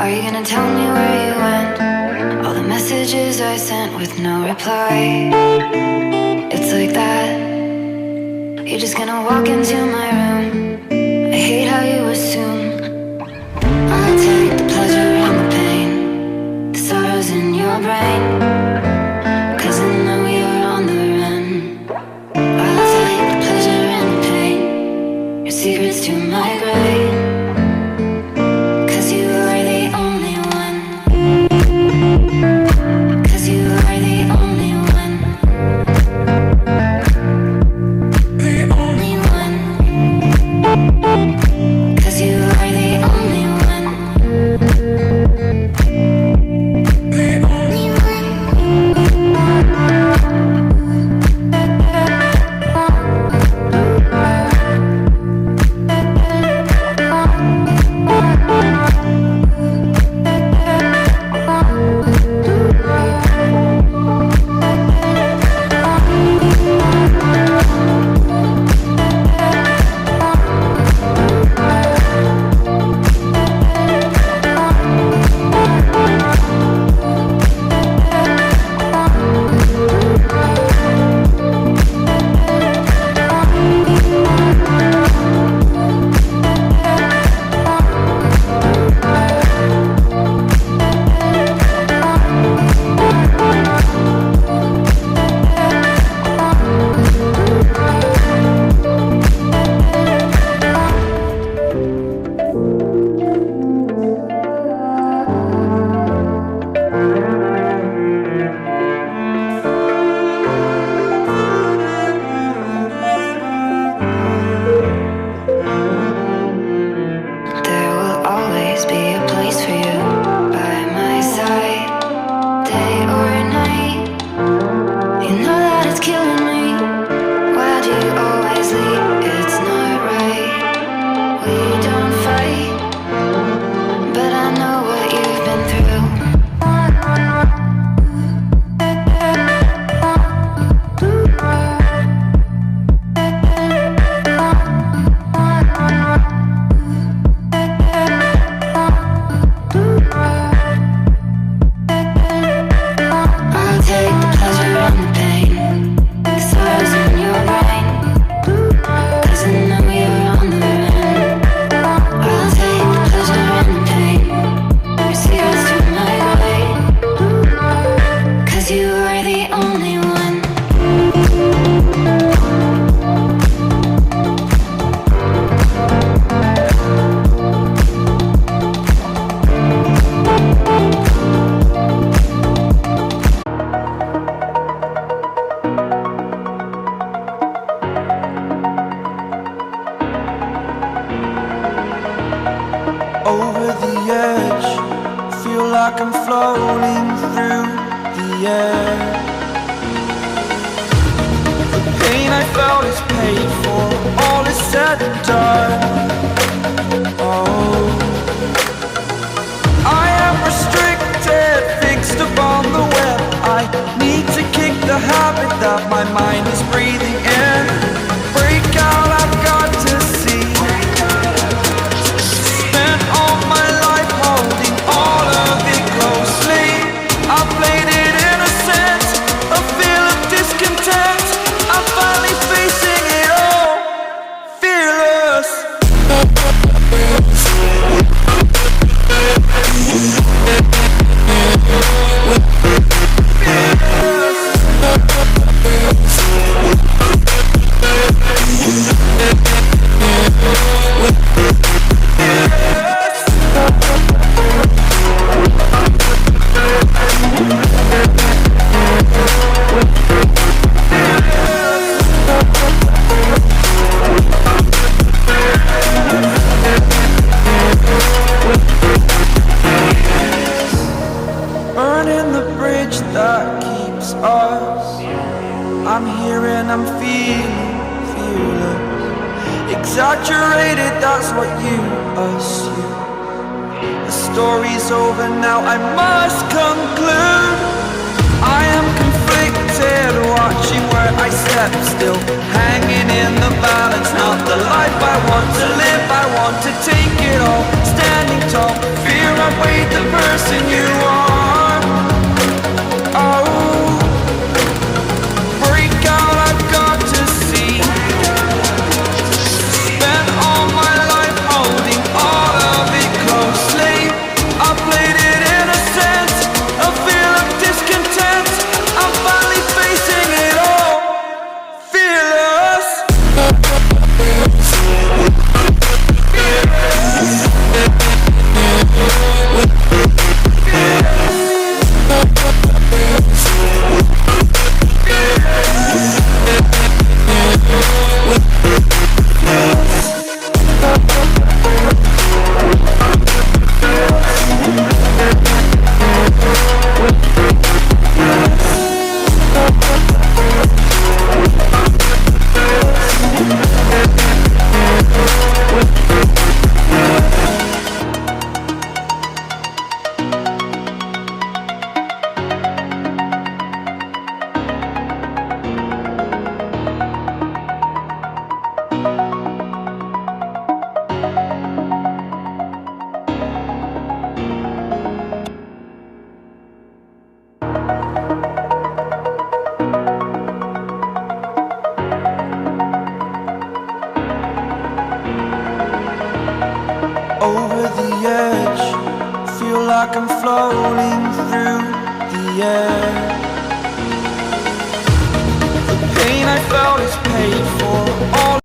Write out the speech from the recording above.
Are you gonna tell me where you went? All the messages I sent with no reply. It's like that. You're just gonna walk into my room. I hate how you assume I'll take the pleasure and the pain, the sorrows in your brain, 'cause I know you're on the run. I'll take the pleasure and the pain, your secrets to my grave, 'cause you are the only one. 'Cause you are the only one. The only one. 'Cause you are the only one. The only one. There will always be a place for you by my side, day or night. You know that it's killing me. Why do you always leave? It's not right. We don't fight, but I know what you've been through. I'll take the pleasure and the pain, the sorrows in your brain, 'cause I know you're on the run. I'll take the pleasure and the pain, your secrets to my grave, 'cause you are the only one. Over the edge, feel like I'm floating through the air. The pain I felt is paid for, all is said and done. Oh, I am restricted, fixed upon the web. I need to kick the habit that my mind is breathing in. Break out, I've got to see. Spent all my life holding all of it closely. I played it innocent, a feel of discontent. I'm finally facing it all, fearless. Burning the bridge that keeps us. I'm here and I'm feeling fearless. Exaggerated, that's what you assume. The story's over now, I must conclude. I am conflicted, watching where I step still, hanging in the balance. Not the life I want to live, I want to take it all. Standing tall, fear I weighed the like I'm floating through the air. The pain I felt is paid for, all